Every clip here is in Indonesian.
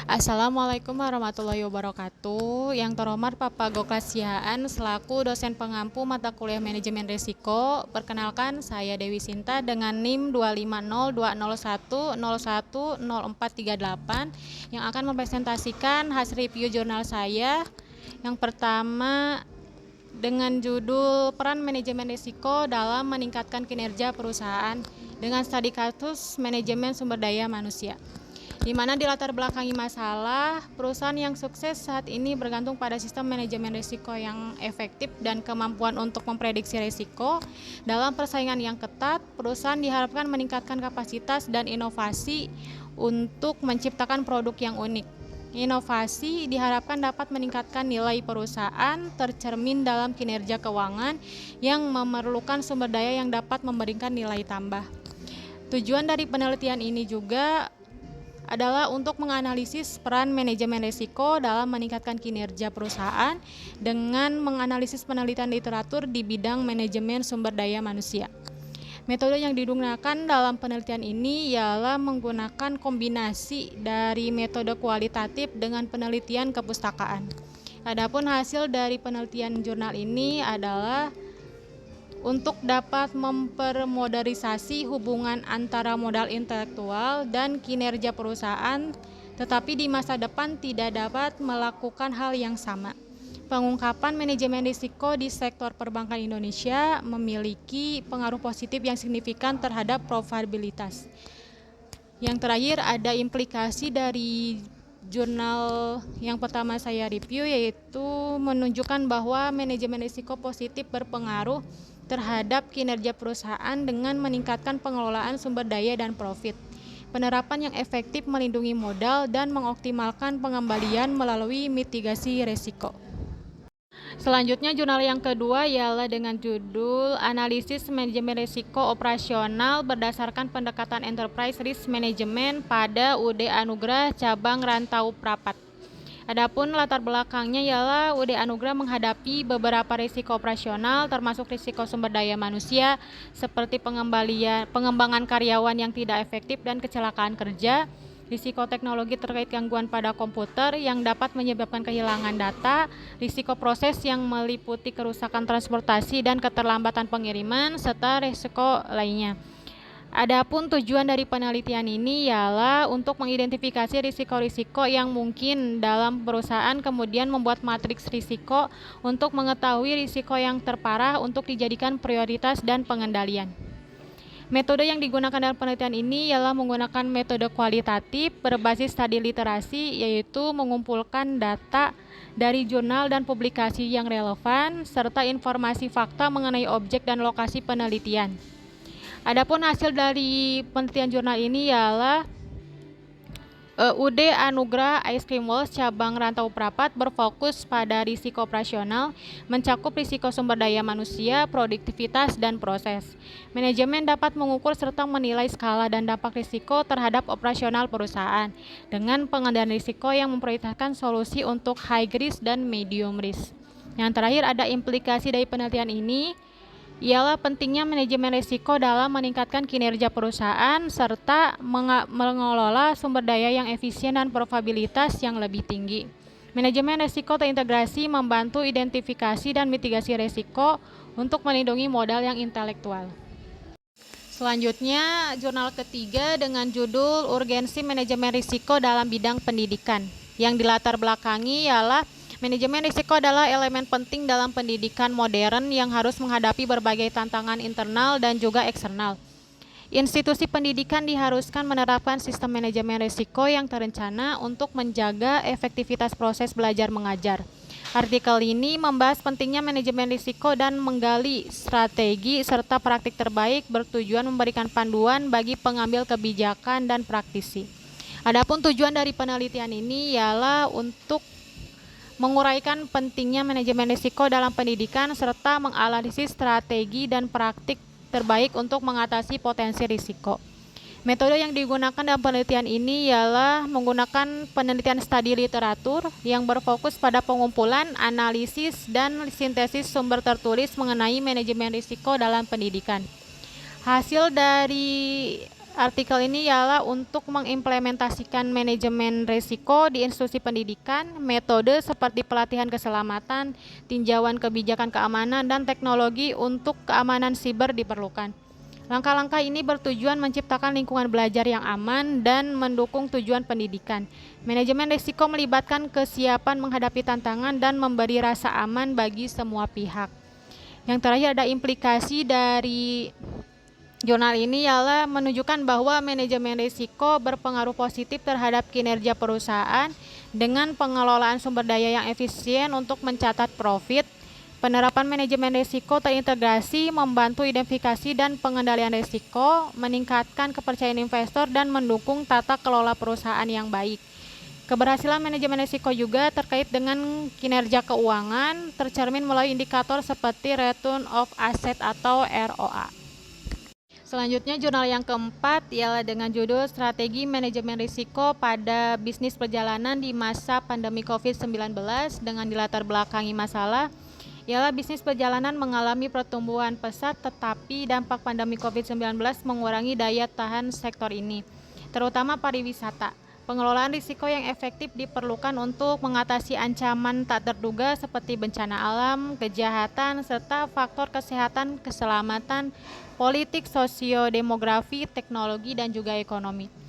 Assalamualaikum warahmatullahi wabarakatuh. Yang terhormat Bapak Gokrasiaan selaku dosen pengampu mata kuliah manajemen risiko. Perkenalkan, saya Dewi Sinta dengan NIM 2502010100438 yang akan mempresentasikan hasil review jurnal saya. Yang pertama, dengan judul Peran Manajemen Risiko dalam Meningkatkan Kinerja Perusahaan dengan studi kasus manajemen sumber daya manusia, di mana dilatar belakangi masalah perusahaan yang sukses saat ini bergantung pada sistem manajemen risiko yang efektif dan kemampuan untuk memprediksi risiko. Dalam persaingan yang ketat, perusahaan diharapkan meningkatkan kapasitas dan inovasi untuk menciptakan produk yang unik. Inovasi diharapkan dapat meningkatkan nilai perusahaan tercermin dalam kinerja keuangan yang memerlukan sumber daya yang dapat memberikan nilai tambah. Tujuan dari penelitian ini juga adalah untuk menganalisis peran manajemen risiko dalam meningkatkan kinerja perusahaan dengan menganalisis penelitian literatur di bidang manajemen sumber daya manusia. Metode yang digunakan dalam penelitian ini ialah menggunakan kombinasi dari metode kualitatif dengan penelitian kepustakaan. Adapun hasil dari penelitian jurnal ini adalah untuk dapat mempermodernisasi hubungan antara modal intelektual dan kinerja perusahaan, tetapi di masa depan tidak dapat melakukan hal yang sama. Pengungkapan manajemen risiko di sektor perbankan Indonesia memiliki pengaruh positif yang signifikan terhadap profitabilitas. Yang terakhir, ada implikasi dari jurnal yang pertama saya review, yaitu menunjukkan bahwa manajemen risiko positif berpengaruh terhadap kinerja perusahaan dengan meningkatkan pengelolaan sumber daya dan profit, penerapan yang efektif melindungi modal, dan mengoptimalkan pengembalian melalui mitigasi risiko. Selanjutnya, jurnal yang kedua ialah dengan judul Analisis Manajemen Risiko Operasional berdasarkan pendekatan Enterprise Risk Management pada UD Anugrah Cabang Rantau Prapat. Adapun latar belakangnya ialah UD Anugrah menghadapi beberapa risiko operasional termasuk risiko sumber daya manusia seperti pengembangan karyawan yang tidak efektif dan kecelakaan kerja, risiko teknologi terkait gangguan pada komputer yang dapat menyebabkan kehilangan data, risiko proses yang meliputi kerusakan transportasi dan keterlambatan pengiriman, serta risiko lainnya. Adapun tujuan dari penelitian ini ialah untuk mengidentifikasi risiko-risiko yang mungkin dalam perusahaan, kemudian membuat matriks risiko untuk mengetahui risiko yang terparah untuk dijadikan prioritas dan pengendalian. Metode yang digunakan dalam penelitian ini ialah menggunakan metode kualitatif berbasis studi literasi, yaitu mengumpulkan data dari jurnal dan publikasi yang relevan, serta informasi fakta mengenai objek dan lokasi penelitian. Adapun hasil dari penelitian jurnal ini ialah UD Anugrah Ice Cream Walls cabang Rantau Prapat berfokus pada risiko operasional, mencakup risiko sumber daya manusia, produktivitas, dan proses. Manajemen dapat mengukur serta menilai skala dan dampak risiko terhadap operasional perusahaan dengan pengendalian risiko yang memprioritaskan solusi untuk high risk dan medium risk. Yang terakhir, ada implikasi dari penelitian ini ialah pentingnya manajemen risiko dalam meningkatkan kinerja perusahaan serta mengelola sumber daya yang efisien dan probabilitas yang lebih tinggi. Manajemen risiko terintegrasi membantu identifikasi dan mitigasi risiko untuk melindungi modal yang intelektual. Selanjutnya, jurnal ketiga dengan judul Urgensi Manajemen Risiko dalam Bidang Pendidikan. Yang dilatar belakangi ialah manajemen risiko adalah elemen penting dalam pendidikan modern yang harus menghadapi berbagai tantangan internal dan juga eksternal. Institusi pendidikan diharuskan menerapkan sistem manajemen risiko yang terencana untuk menjaga efektivitas proses belajar mengajar. Artikel ini membahas pentingnya manajemen risiko dan menggali strategi serta praktik terbaik bertujuan memberikan panduan bagi pengambil kebijakan dan praktisi. Adapun tujuan dari penelitian ini ialah untuk menguraikan pentingnya manajemen risiko dalam pendidikan serta menganalisis strategi dan praktik terbaik untuk mengatasi potensi risiko. Metode yang digunakan dalam penelitian ini ialah menggunakan penelitian studi literatur yang berfokus pada pengumpulan, analisis, dan sintesis sumber tertulis mengenai manajemen risiko dalam pendidikan. Hasil dari artikel ini ialah untuk mengimplementasikan manajemen risiko di institusi pendidikan, metode seperti pelatihan keselamatan, tinjauan kebijakan keamanan, dan teknologi untuk keamanan siber diperlukan. Langkah-langkah ini bertujuan menciptakan lingkungan belajar yang aman dan mendukung tujuan pendidikan. Manajemen risiko melibatkan kesiapan menghadapi tantangan dan memberi rasa aman bagi semua pihak. Yang terakhir ada implikasi dari jurnal ini ialah menunjukkan bahwa manajemen risiko berpengaruh positif terhadap kinerja perusahaan dengan pengelolaan sumber daya yang efisien untuk mencatat profit. Penerapan manajemen risiko terintegrasi membantu identifikasi dan pengendalian risiko, meningkatkan kepercayaan investor dan mendukung tata kelola perusahaan yang baik. Keberhasilan manajemen risiko juga terkait dengan kinerja keuangan, tercermin melalui indikator seperti Return of Asset atau ROA. Selanjutnya jurnal yang keempat ialah dengan judul Strategi Manajemen Risiko pada Bisnis Perjalanan di Masa Pandemi COVID-19 dengan dilatar belakangi masalah ialah bisnis perjalanan mengalami pertumbuhan pesat tetapi dampak pandemi COVID-19 mengurangi daya tahan sektor ini, terutama pariwisata. Pengelolaan risiko yang efektif diperlukan untuk mengatasi ancaman tak terduga seperti bencana alam, kejahatan, serta faktor kesehatan, keselamatan, politik, sosiodemografi, teknologi, dan juga ekonomi.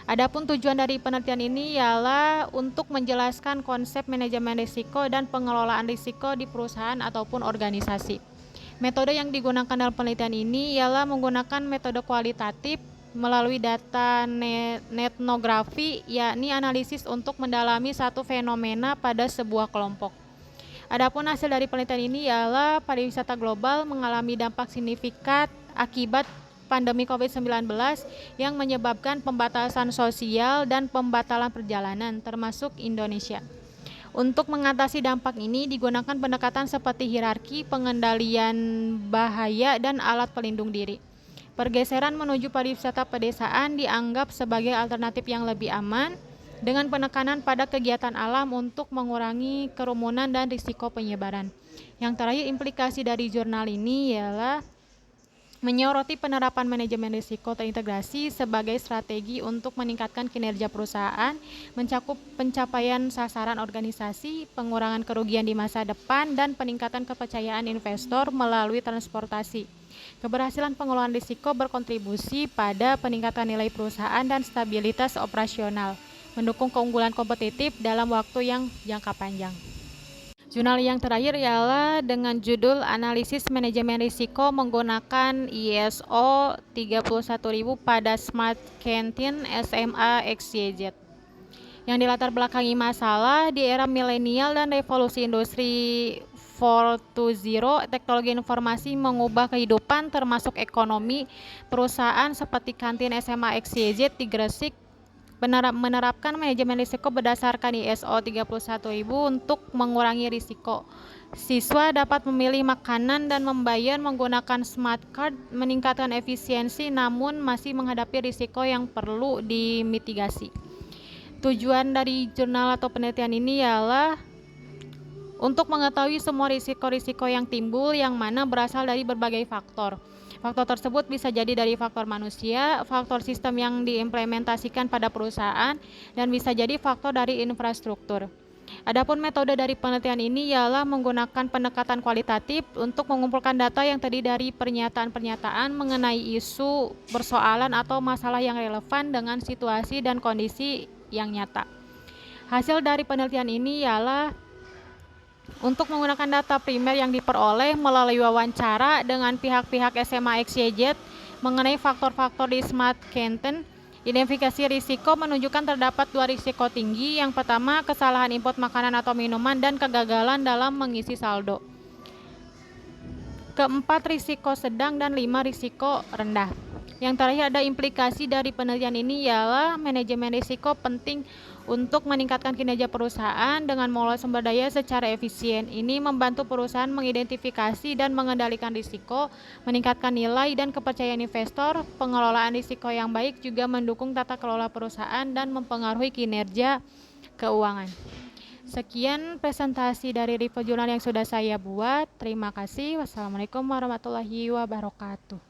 Adapun tujuan dari penelitian ini ialah untuk menjelaskan konsep manajemen risiko dan pengelolaan risiko di perusahaan ataupun organisasi. Metode yang digunakan dalam penelitian ini ialah menggunakan metode kualitatif melalui data etnografi, yakni analisis untuk mendalami satu fenomena pada sebuah kelompok. Adapun hasil dari penelitian ini ialah pariwisata global mengalami dampak signifikan akibat pandemi COVID-19 yang menyebabkan pembatasan sosial dan pembatalan perjalanan, termasuk Indonesia. Untuk mengatasi dampak ini digunakan pendekatan seperti hierarki, pengendalian bahaya, dan alat pelindung diri. Pergeseran menuju pariwisata pedesaan dianggap sebagai alternatif yang lebih aman dengan penekanan pada kegiatan alam untuk mengurangi kerumunan dan risiko penyebaran. Yang terakhir, implikasi dari jurnal ini ialah menyoroti penerapan manajemen risiko terintegrasi sebagai strategi untuk meningkatkan kinerja perusahaan, mencakup pencapaian sasaran organisasi, pengurangan kerugian di masa depan, dan peningkatan kepercayaan investor melalui transportasi. Keberhasilan pengelolaan risiko berkontribusi pada peningkatan nilai perusahaan dan stabilitas operasional, mendukung keunggulan kompetitif dalam waktu yang jangka panjang. Jurnal yang terakhir ialah dengan judul Analisis Manajemen Risiko menggunakan ISO 31000 pada Smart Canteen SMA XYZ. Yang dilatar belakangi masalah di era milenial dan revolusi industri 4.0, teknologi informasi mengubah kehidupan termasuk ekonomi. Perusahaan seperti kantin SMA XYZ di Gresik menerapkan manajemen risiko berdasarkan ISO 31000 untuk mengurangi risiko. Siswa dapat memilih makanan dan membayar menggunakan smart card, meningkatkan efisiensi namun masih menghadapi risiko yang perlu dimitigasi. Tujuan dari jurnal atau penelitian ini ialah untuk mengetahui semua risiko-risiko yang timbul yang mana berasal dari berbagai faktor. Faktor tersebut bisa jadi dari faktor manusia, faktor sistem yang diimplementasikan pada perusahaan, dan bisa jadi faktor dari infrastruktur. Adapun metode dari penelitian ini ialah menggunakan pendekatan kualitatif untuk mengumpulkan data yang terdiri dari pernyataan-pernyataan mengenai isu, persoalan, atau masalah yang relevan dengan situasi dan kondisi yang nyata. Hasil dari penelitian ini ialah untuk menggunakan data primer yang diperoleh melalui wawancara dengan pihak-pihak SMA XYZ mengenai faktor-faktor di Smart Canteen. Identifikasi risiko menunjukkan terdapat 2 risiko tinggi. Yang pertama, kesalahan input makanan atau minuman dan kegagalan dalam mengisi saldo. Keempat, risiko sedang, dan 5, risiko rendah. Yang terakhir ada implikasi dari penelitian ini ialah manajemen risiko penting untuk meningkatkan kinerja perusahaan dengan mengelola sumber daya secara efisien. Ini membantu perusahaan mengidentifikasi dan mengendalikan risiko, meningkatkan nilai dan kepercayaan investor. Pengelolaan risiko yang baik juga mendukung tata kelola perusahaan dan mempengaruhi kinerja keuangan. Sekian presentasi dari review jurnal yang sudah saya buat. Terima kasih. Wassalamualaikum warahmatullahi wabarakatuh.